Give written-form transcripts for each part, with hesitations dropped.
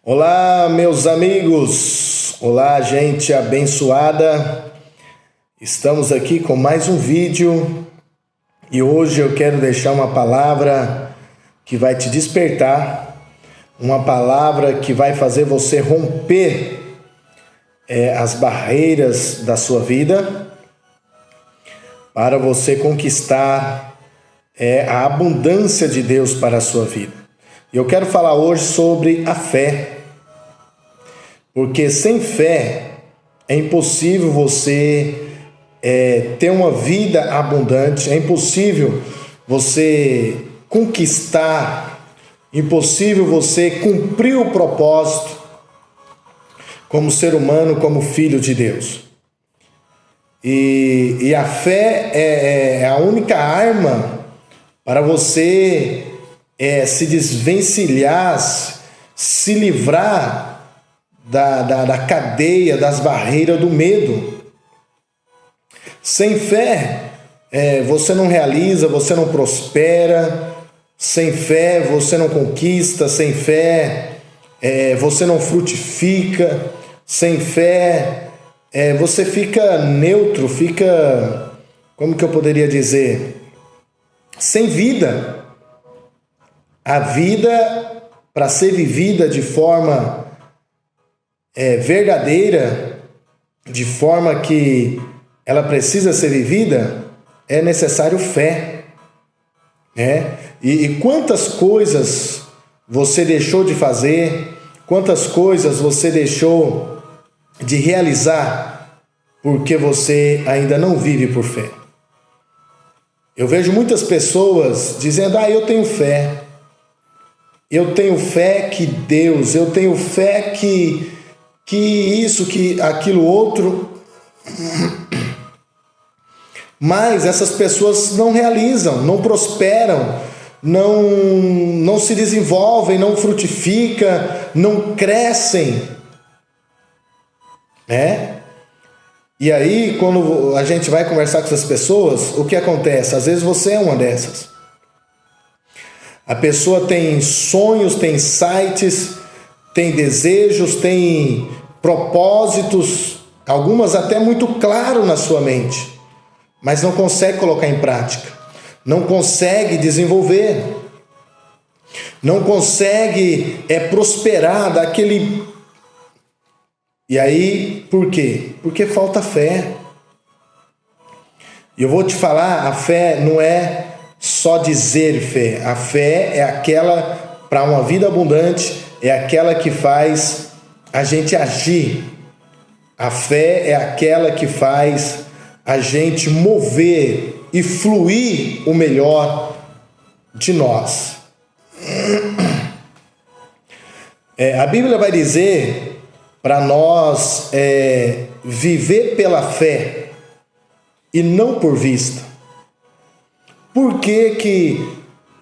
Olá, meus amigos! Olá, gente abençoada! Estamos aqui com mais um vídeo e hoje eu quero deixar uma palavra que vai te despertar, uma palavra que vai fazer você romper as barreiras da sua vida para você conquistar a abundância de Deus para a sua vida. Eu quero falar hoje sobre a fé. Porque sem fé é impossível você ter uma vida abundante, é impossível você conquistar, impossível você cumprir o propósito como ser humano, como filho de Deus. E a fé é a única arma para você se desvencilhar, se livrar da cadeia, das barreiras do medo. Sem fé, você não realiza, você não prospera. Sem fé, você não conquista. Sem fé, você não frutifica. Sem fé, você fica neutro, fica, como que eu poderia dizer? Sem vida. A vida, para ser vivida de forma verdadeira, de forma que ela precisa ser vivida, é necessário fé, né? E quantas coisas você deixou de fazer, quantas coisas você deixou de realizar porque você ainda não vive por fé. Eu vejo muitas pessoas dizendo: eu tenho fé que Deus, eu tenho fé que isso, que aquilo outro. Mas essas pessoas não realizam, não prosperam, não se desenvolvem, não frutificam, não crescem, né? E aí, quando a gente vai conversar com essas pessoas, o que acontece? Às vezes você é uma dessas. A pessoa tem sonhos, tem insights, tem desejos, tem propósitos, algumas até muito claro na sua mente, mas não consegue colocar em prática, não consegue desenvolver, não consegue prosperar daquele. E aí, por quê? Porque falta fé. E eu vou te falar, a fé não é só dizer fé, a fé é aquela para uma vida abundante, é aquela que faz a gente agir. A fé é aquela que faz a gente mover e fluir o melhor de nós. A Bíblia vai dizer para nós viver pela fé e não por vista. Por que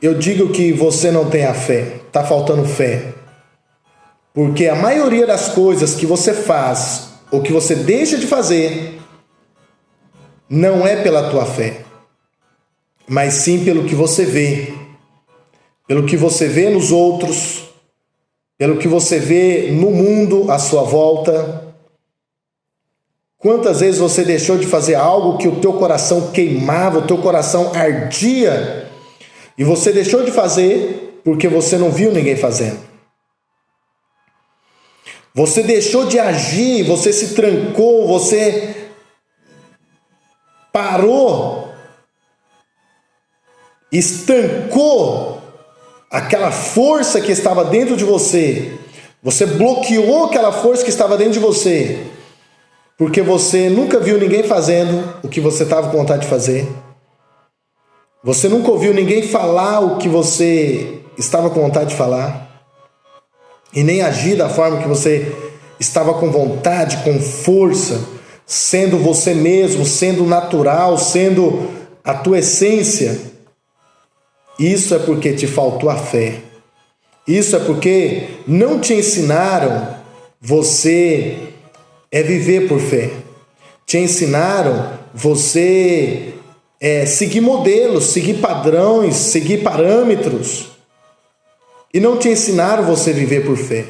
eu digo que você não tem a fé? Está faltando fé. Porque a maioria das coisas que você faz ou que você deixa de fazer não é pela tua fé, mas sim pelo que você vê. Pelo que você vê nos outros, pelo que você vê no mundo à sua volta. Quantas vezes você deixou de fazer algo que o teu coração queimava, o teu coração ardia, e você deixou de fazer porque você não viu ninguém fazendo. Você deixou de agir, você se trancou, você parou, estancou aquela força que estava dentro de você. Você bloqueou aquela força que estava dentro de você, porque você nunca viu ninguém fazendo o que você estava com vontade de fazer. Você nunca ouviu ninguém falar o que você estava com vontade de falar. E nem agir da forma que você estava com vontade, com força, sendo você mesmo, sendo natural, sendo a tua essência. Isso é porque te faltou a fé. Isso é porque não te ensinaram você viver por fé. Te ensinaram você seguir modelos, seguir padrões, seguir parâmetros. E não te ensinaram você viver por fé.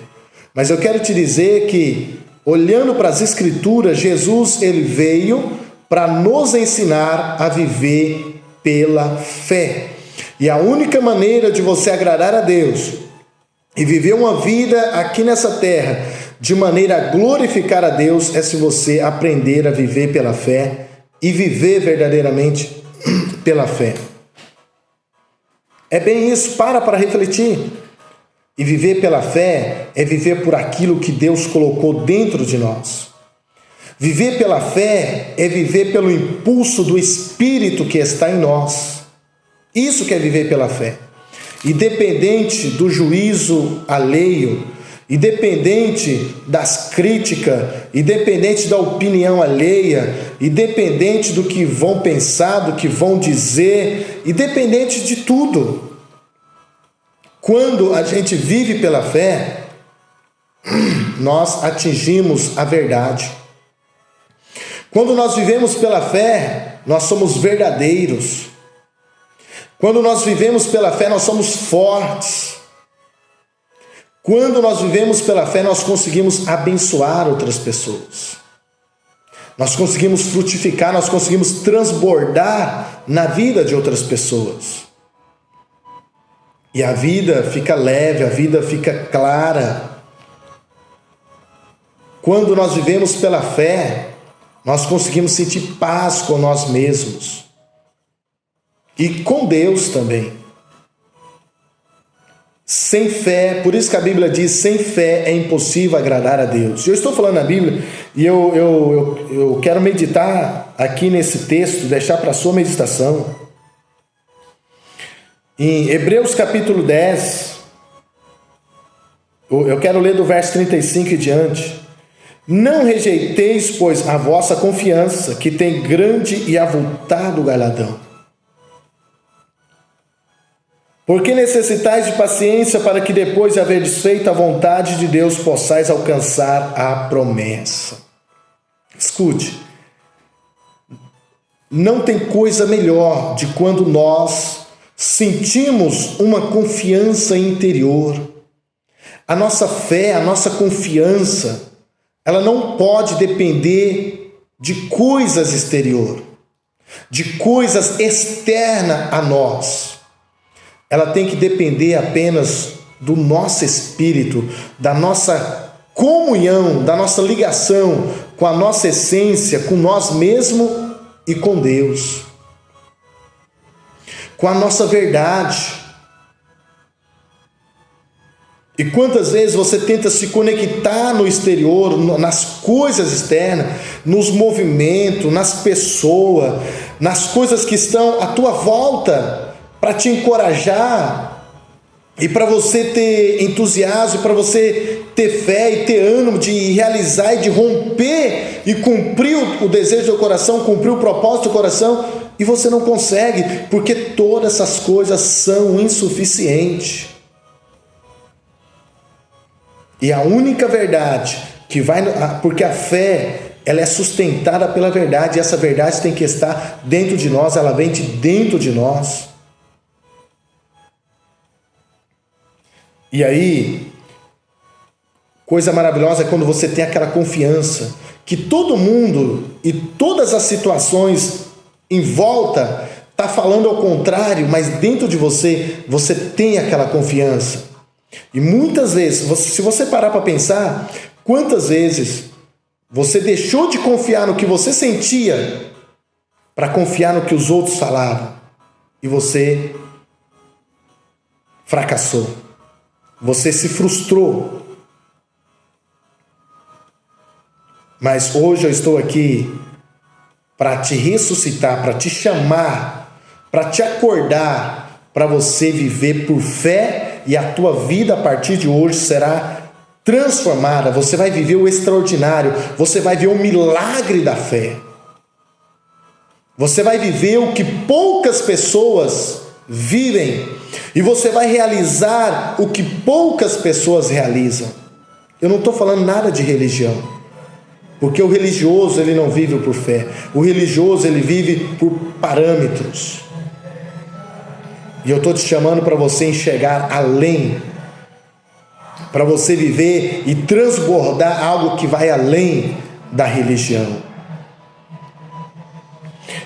Mas eu quero te dizer que, olhando para as Escrituras, Jesus ele veio para nos ensinar a viver pela fé. E a única maneira de você agradar a Deus e viver uma vida aqui nessa terra de maneira a glorificar a Deus é se você aprender a viver pela fé e viver verdadeiramente pela fé. É bem isso, para refletir. E viver pela fé é viver por aquilo que Deus colocou dentro de nós. Viver pela fé é viver pelo impulso do Espírito que está em nós. Isso que é viver pela fé. Independente do juízo alheio, independente das críticas, independente da opinião alheia, independente do que vão pensar, do que vão dizer, independente de tudo. Quando a gente vive pela fé, nós atingimos a verdade. Quando nós vivemos pela fé, nós somos verdadeiros. Quando nós vivemos pela fé, nós somos fortes. Quando nós vivemos pela fé, nós conseguimos abençoar outras pessoas. Nós conseguimos frutificar, nós conseguimos transbordar na vida de outras pessoas. E a vida fica leve, a vida fica clara. Quando nós vivemos pela fé, nós conseguimos sentir paz com nós mesmos. E com Deus também. Sem fé, por isso que a Bíblia diz, sem fé é impossível agradar a Deus. Eu estou falando na Bíblia e eu quero meditar aqui nesse texto, deixar para a sua meditação. Em Hebreus capítulo 10, eu quero ler do verso 35 e diante. Não rejeiteis, pois, a vossa confiança, que tem grande e avultado galardão. Porque necessitais de paciência para que depois de haverdes feito a vontade de Deus, possais alcançar a promessa. Escute, não tem coisa melhor de quando nós sentimos uma confiança interior. A nossa fé, a nossa confiança, ela não pode depender de coisas exteriores, de coisas externas a nós. Ela tem que depender apenas do nosso espírito, da nossa comunhão, da nossa ligação com a nossa essência, com nós mesmos e com Deus. Com a nossa verdade. E quantas vezes você tenta se conectar no exterior, nas coisas externas, nos movimentos, nas pessoas, nas coisas que estão à tua volta, para te encorajar e para você ter entusiasmo, para você ter fé e ter ânimo de realizar e de romper e cumprir o desejo do coração, cumprir o propósito do coração, e você não consegue, porque todas essas coisas são insuficientes. E a única verdade que vai, porque a fé, ela é sustentada pela verdade, e essa verdade tem que estar dentro de nós, ela vem de dentro de nós. E aí, coisa maravilhosa é quando você tem aquela confiança que todo mundo e todas as situações em volta está falando ao contrário, mas dentro de você, você tem aquela confiança. E muitas vezes, se você parar para pensar, quantas vezes você deixou de confiar no que você sentia para confiar no que os outros falavam e você fracassou. Você se frustrou. Mas hoje eu estou aqui para te ressuscitar, para te chamar, para te acordar, para você viver por fé, e a tua vida a partir de hoje será transformada. Você vai viver o extraordinário, você vai ver o milagre da fé. Você vai viver o que poucas pessoas vivem. E você vai realizar o que poucas pessoas realizam. Eu não estou falando nada de religião, porque o religioso ele não vive por fé. O religioso ele vive por parâmetros. E eu estou te chamando para você enxergar além, para você viver e transbordar algo que vai além da religião.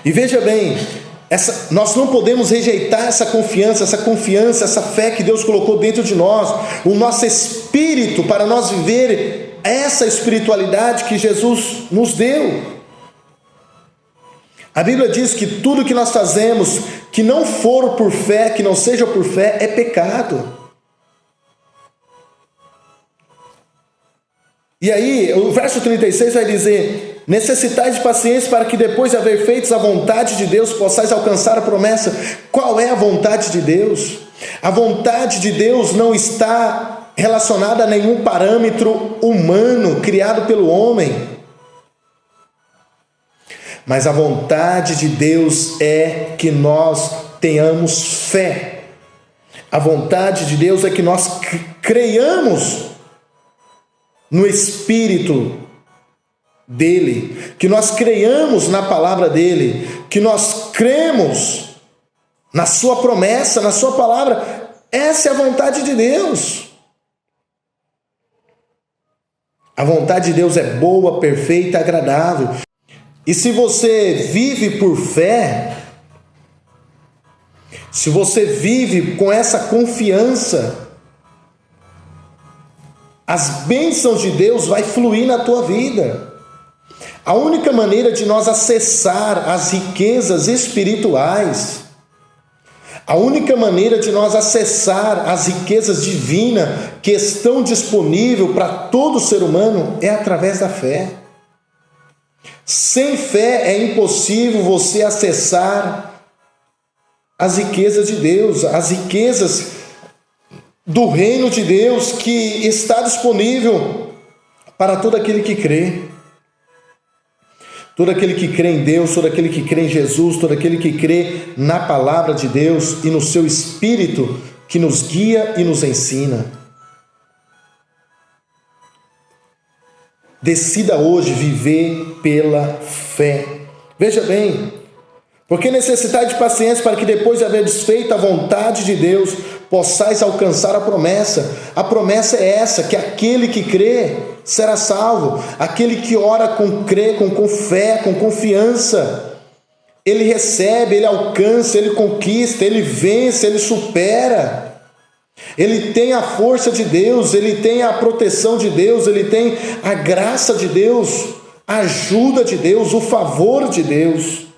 E veja bem, nós não podemos rejeitar essa confiança, essa fé que Deus colocou dentro de nós, o nosso espírito, para nós viver essa espiritualidade que Jesus nos deu. A Bíblia diz que tudo que nós fazemos que não for por fé, que não seja por fé, é pecado. E aí, o verso 36 vai dizer: necessitais de paciência para que depois de haver feito a vontade de Deus, possais alcançar a promessa. Qual é a vontade de Deus? A vontade de Deus não está relacionada a nenhum parâmetro humano criado pelo homem. Mas a vontade de Deus é que nós tenhamos fé. A vontade de Deus é que nós creiamos no Espírito dele, que nós creiamos na palavra dele, que nós cremos na sua promessa, na sua palavra. Essa é a vontade de Deus. A vontade de Deus é boa, perfeita, agradável. E se você vive por fé, se você vive com essa confiança, as bênçãos de Deus vai fluir na tua vida. A única maneira de nós acessar as riquezas espirituais, a única maneira de nós acessar as riquezas divinas que estão disponíveis para todo ser humano é através da fé. Sem fé é impossível você acessar as riquezas de Deus, as riquezas do reino de Deus que está disponível para todo aquele que crê. Todo aquele que crê em Deus, todo aquele que crê em Jesus, todo aquele que crê na palavra de Deus e no seu Espírito que nos guia e nos ensina. Decida hoje viver pela fé. Veja bem, porque necessitais de paciência para que depois de haver desfeito a vontade de Deus, possais alcançar a promessa. A promessa é essa, que aquele que crê será salvo. Aquele que ora com fé, com confiança, ele recebe, ele alcança, ele conquista, ele vence, ele supera. Ele tem a força de Deus, ele tem a proteção de Deus, ele tem a graça de Deus, a ajuda de Deus, o favor de Deus.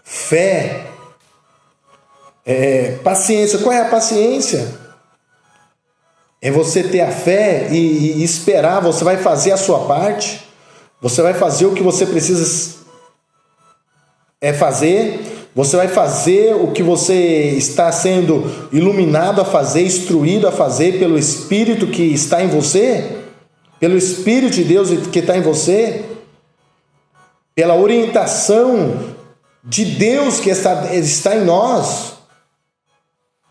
Fé, paciência. Qual é a paciência? É você ter a fé e esperar. Você vai fazer a sua parte, você vai fazer o que você precisa fazer. Você vai fazer o que você está sendo iluminado a fazer, instruído a fazer pelo Espírito que está em você, pelo Espírito de Deus que está em você, pela orientação de Deus que está em nós.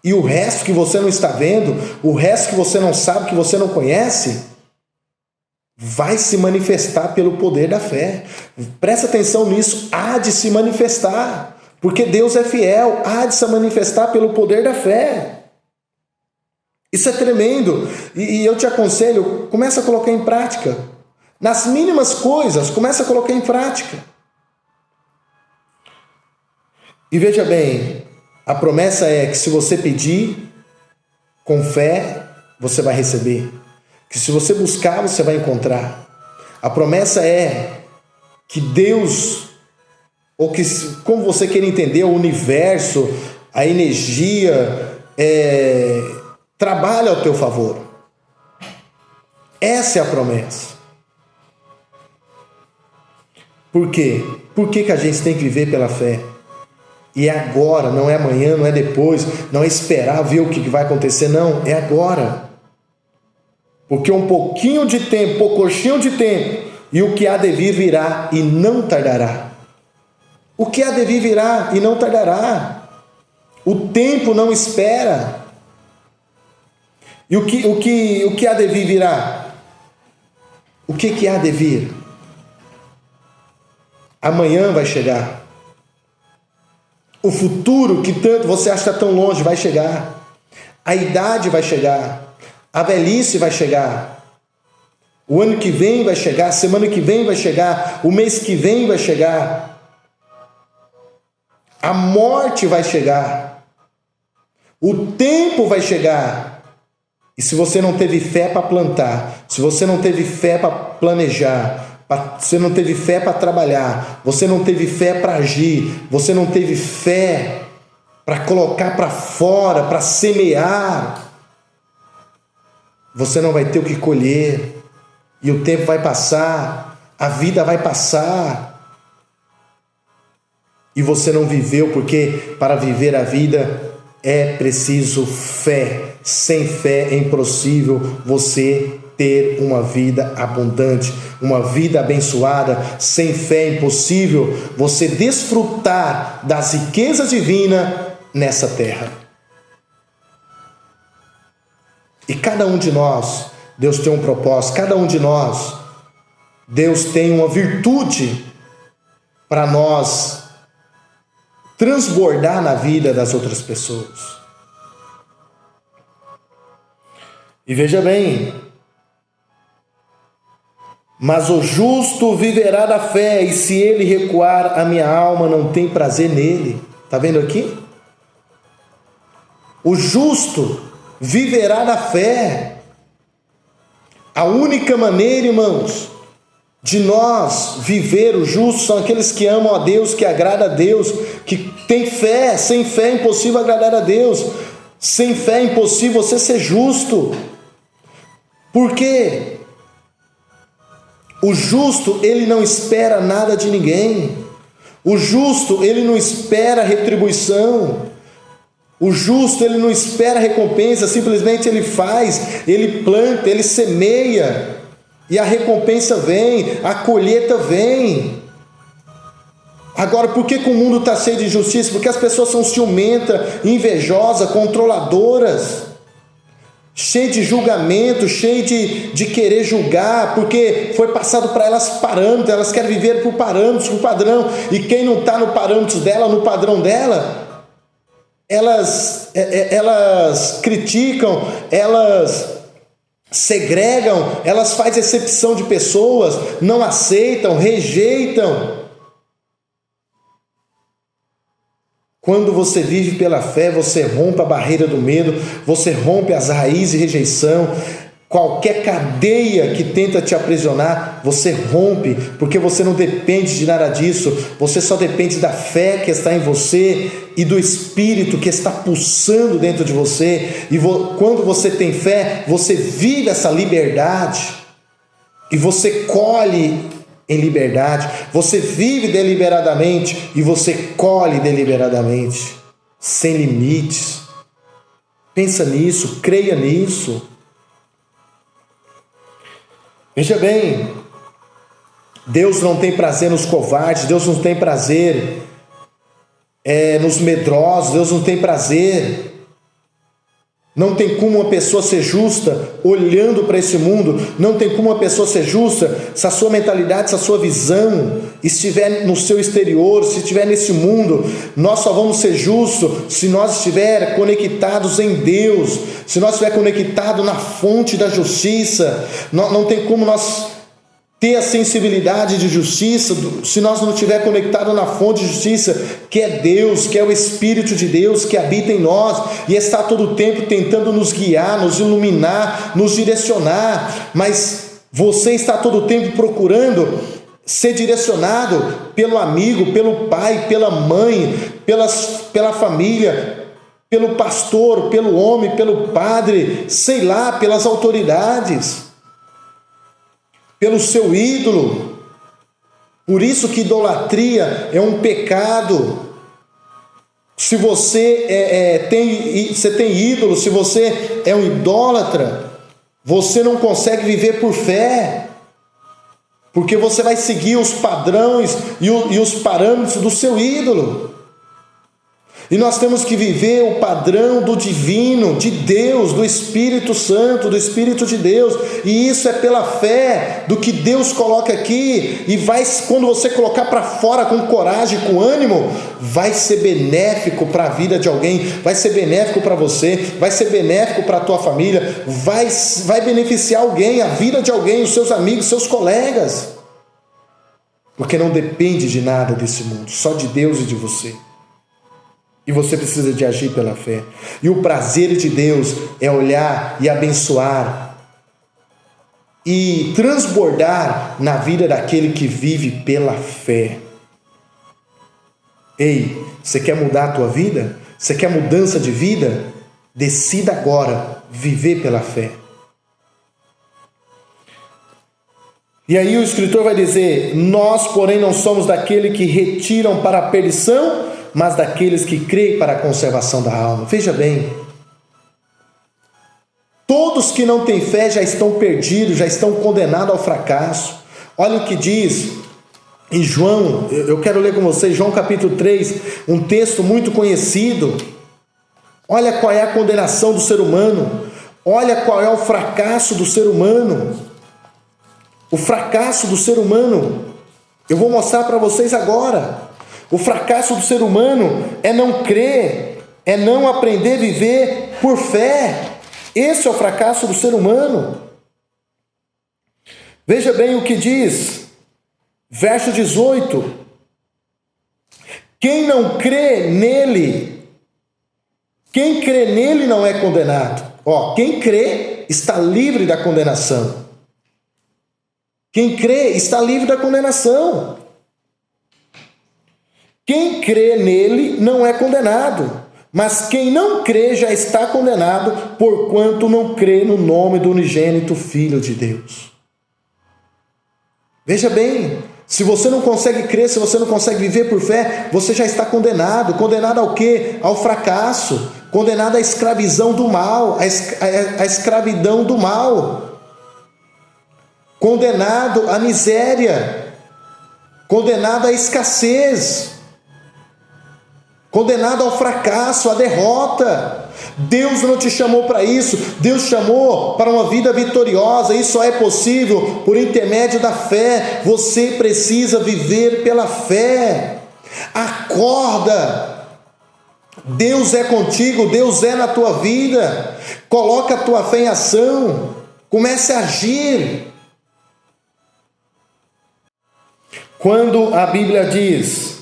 E o resto que você não está vendo, o resto que você não sabe, que você não conhece, vai se manifestar pelo poder da fé. Presta atenção nisso, há de se manifestar. Porque Deus é fiel, há de se manifestar pelo poder da fé. Isso é tremendo. E eu te aconselho, começa a colocar em prática. Nas mínimas coisas, começa a colocar em prática. E veja bem, a promessa é que se você pedir com fé, você vai receber. Que se você buscar, você vai encontrar. A promessa é que Deus, ou que, como você queira entender, o universo, a energia, trabalha ao teu favor. Essa é a promessa. Por quê? Por que a gente tem que viver pela fé? E é agora, não é amanhã, não é depois, não é esperar ver o que vai acontecer, não, é agora. Porque um pouquinho de tempo, poucochinho de tempo, e o que há de vir virá e não tardará. O que há de vir virá e não tardará. O tempo não espera. E o que há de vir virá? O que há de vir? Amanhã vai chegar. O futuro que tanto você acha tão longe vai chegar. A idade vai chegar. A velhice vai chegar. O ano que vem vai chegar. A semana que vem vai chegar. O mês que vem vai chegar. A morte vai chegar. O tempo vai chegar. E se você não teve fé para plantar, se você não teve fé para planejar, você não teve fé para trabalhar, você não teve fé para agir, você não teve fé para colocar para fora, para semear, você não vai ter o que colher. E o tempo vai passar, a vida vai passar. E você não viveu, porque para viver a vida é preciso fé. Sem fé é impossível você ter uma vida abundante, uma vida abençoada. Sem fé é impossível você desfrutar das riquezas divinas nessa terra. E cada um de nós, Deus tem um propósito. Cada um de nós, Deus tem uma virtude para nós transbordar na vida das outras pessoas. E veja bem, mas o justo viverá da fé, e se ele recuar, a minha alma não tem prazer nele. Está vendo aqui? O justo viverá da fé. A única maneira, irmãos, de nós viver o justo são aqueles que amam a Deus, que agradam a Deus, que têm fé. Sem fé é impossível agradar a Deus. Sem fé é impossível você ser justo. Por quê? O justo, ele não espera nada de ninguém. O justo, ele não espera retribuição. O justo, ele não espera recompensa, simplesmente ele faz, ele planta, ele semeia, e a recompensa vem, a colheita vem. Agora, por que o mundo está cheio de injustiça? Porque as pessoas são ciumentas, invejosas, controladoras, cheio de julgamento, cheio de querer julgar, porque foi passado para elas parâmetros, elas querem viver por parâmetros, por padrão, e quem não está no parâmetro dela, no padrão dela, elas criticam, elas segregam, elas fazem exceção de pessoas, não aceitam, rejeitam. Quando você vive pela fé, você rompe a barreira do medo, você rompe as raízes de rejeição, qualquer cadeia que tenta te aprisionar, você rompe, porque você não depende de nada disso, você só depende da fé que está em você e do Espírito que está pulsando dentro de você, e quando você tem fé, você vive essa liberdade, e você colhe em liberdade, você vive deliberadamente e você colhe deliberadamente, sem limites. Pensa nisso, creia nisso. Veja bem, Deus não tem prazer nos covardes, Deus não tem prazer nos medrosos, Deus não tem prazer. Não tem como uma pessoa ser justa olhando para esse mundo. Não tem como uma pessoa ser justa se a sua mentalidade, se a sua visão estiver no seu exterior, se estiver nesse mundo. Nós só vamos ser justos se nós estivermos conectados em Deus, se nós estivermos conectados na fonte da justiça. Não tem como nós ter a sensibilidade de justiça se nós não estiver conectado na fonte de justiça, que é Deus, que é o Espírito de Deus que habita em nós e está todo o tempo tentando nos guiar, nos iluminar, nos direcionar. Mas você está todo o tempo procurando ser direcionado pelo amigo, pelo pai, pela mãe, pela família, pelo pastor, pelo homem, pelo padre, sei lá, pelas autoridades, pelo seu ídolo. Por isso que idolatria é um pecado. Se você tem ídolo, se você é um idólatra, você não consegue viver por fé, porque você vai seguir os padrões e os parâmetros do seu ídolo. E nós temos que viver o padrão do divino, de Deus, do Espírito Santo, do Espírito de Deus. E isso é pela fé do que Deus coloca aqui. E vai, quando você colocar para fora com coragem, com ânimo, vai ser benéfico para a vida de alguém, vai ser benéfico para você, vai ser benéfico para a tua família, vai beneficiar alguém, a vida de alguém, os seus amigos, seus colegas. Porque não depende de nada desse mundo, só de Deus e de você. E você precisa de agir pela fé. E o prazer de Deus é olhar e abençoar e transbordar na vida daquele que vive pela fé. Ei, você quer mudar a tua vida? Você quer mudança de vida? Decida agora viver pela fé. E aí o escritor vai dizer: nós, porém, não somos daquele que retiram para a perdição, mas daqueles que creem para a conservação da alma. Veja bem, todos que não têm fé já estão perdidos, já estão condenados ao fracasso. Olha o que diz em João, eu quero ler com vocês, João capítulo 3, um texto muito conhecido. Olha qual é a condenação do ser humano, olha qual é o fracasso do ser humano. O fracasso do ser humano, eu vou mostrar para vocês agora. O fracasso do ser humano é não crer, é não aprender a viver por fé. Esse é o fracasso do ser humano. Veja bem o que diz, verso 18: quem não crê nele, quem crê nele não é condenado. Quem crê está livre da condenação. Quem crê está livre da condenação. Quem crê nele não é condenado, mas quem não crê já está condenado, porquanto não crê no nome do unigênito Filho de Deus. Veja bem, se você não consegue crer, se você não consegue viver por fé, você já está condenado. Condenado ao quê? Ao fracasso, condenado à escravidão do mal, à escravidão do mal, condenado à miséria, condenado à escassez, condenado ao fracasso, à derrota. Deus não te chamou para isso. Deus chamou para uma vida vitoriosa. Isso só é possível por intermédio da fé. Você precisa viver pela fé. Acorda. Deus é contigo, Deus é na tua vida. Coloca a tua fé em ação. Comece a agir. Quando a Bíblia diz: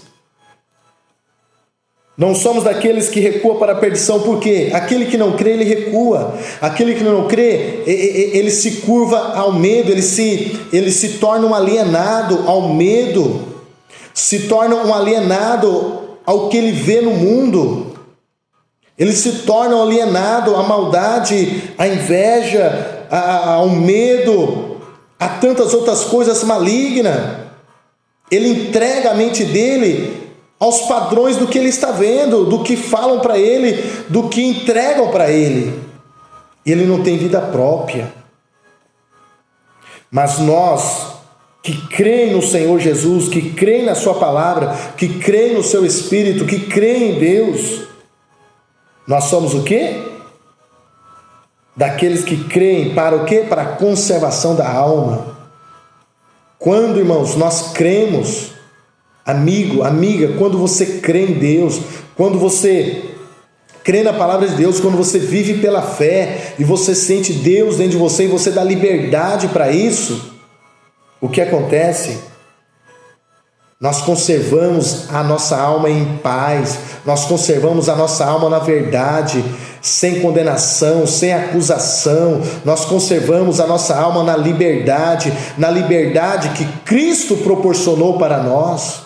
não somos daqueles que recuam para a perdição, por quê? Aquele que não crê, ele recua. Aquele que não crê, ele se curva ao medo, ele se torna um alienado ao medo, se torna um alienado ao que ele vê no mundo, ele se torna um alienado à maldade, à inveja, ao medo, a tantas outras coisas malignas. Ele entrega a mente dele aos padrões do que ele está vendo, do que falam para ele, do que entregam para ele. Ele não tem vida própria. Mas nós que creem no Senhor Jesus, que creem na sua palavra, que creem no seu Espírito, que creem em Deus, nós somos o quê? Daqueles que creem para o quê? Para a conservação da alma. Quando, irmãos, nós cremos, amigo, amiga, quando você crê em Deus, quando você crê na palavra de Deus, quando você vive pela fé e você sente Deus dentro de você e você dá liberdade para isso, o que acontece? Nós conservamos a nossa alma em paz, nós conservamos a nossa alma na verdade, sem condenação, sem acusação. Nós conservamos a nossa alma na liberdade que Cristo proporcionou para nós,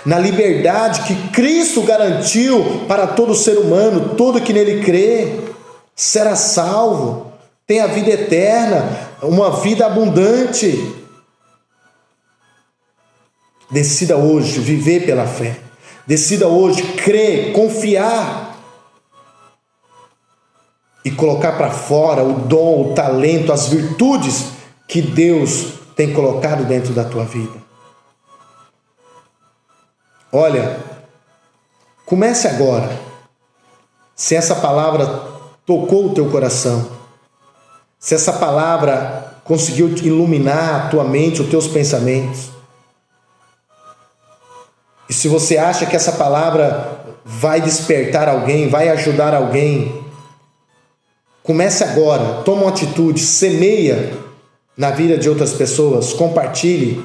na liberdade que Cristo garantiu para todo ser humano. Todo que nele crê será salvo, tem a vida eterna, uma vida abundante. Decida hoje viver pela fé. Decida hoje crer, confiar e colocar para fora o dom, o talento, as virtudes que Deus tem colocado dentro da tua vida. Olha, comece agora. Se essa palavra tocou o teu coração, se essa palavra conseguiu iluminar a tua mente, os teus pensamentos, e se você acha que essa palavra vai despertar alguém, vai ajudar alguém, comece agora, toma uma atitude, semeia na vida de outras pessoas, compartilhe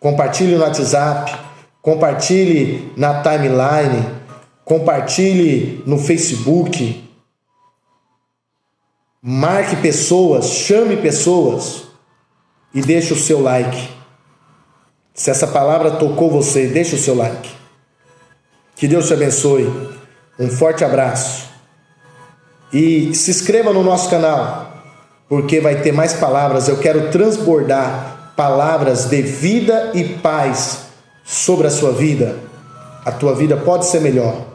no WhatsApp, compartilhe na timeline, compartilhe no Facebook, marque pessoas, chame pessoas e deixe o seu like. Se essa palavra tocou você, deixe o seu like. Que Deus te abençoe. Um forte abraço. E se inscreva no nosso canal, porque vai ter mais palavras. Eu quero transbordar palavras de vida e paz sobre a sua vida. A tua vida pode ser melhor.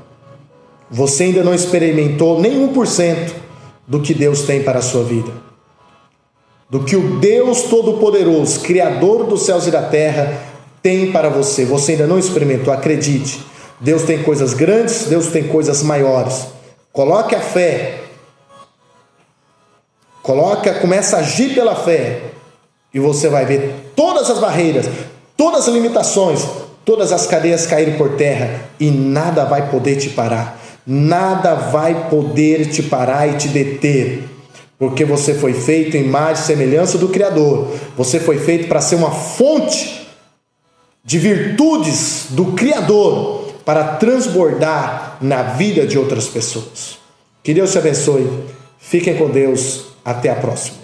Você ainda não experimentou nem 1% do que Deus tem para a sua vida. Do que o Deus Todo-Poderoso, Criador dos céus e da terra, tem para você. Você ainda não experimentou, acredite. Deus tem coisas grandes, Deus tem coisas maiores. Coloque a fé. Começa a agir pela fé. E você vai ver todas as barreiras, todas as limitações, todas as cadeias caírem por terra e nada vai poder te parar. Nada vai poder te parar e te deter. Porque você foi feito em imagem e semelhança do Criador. Você foi feito para ser uma fonte de virtudes do Criador para transbordar na vida de outras pessoas. Que Deus te abençoe. Fiquem com Deus. Até a próxima.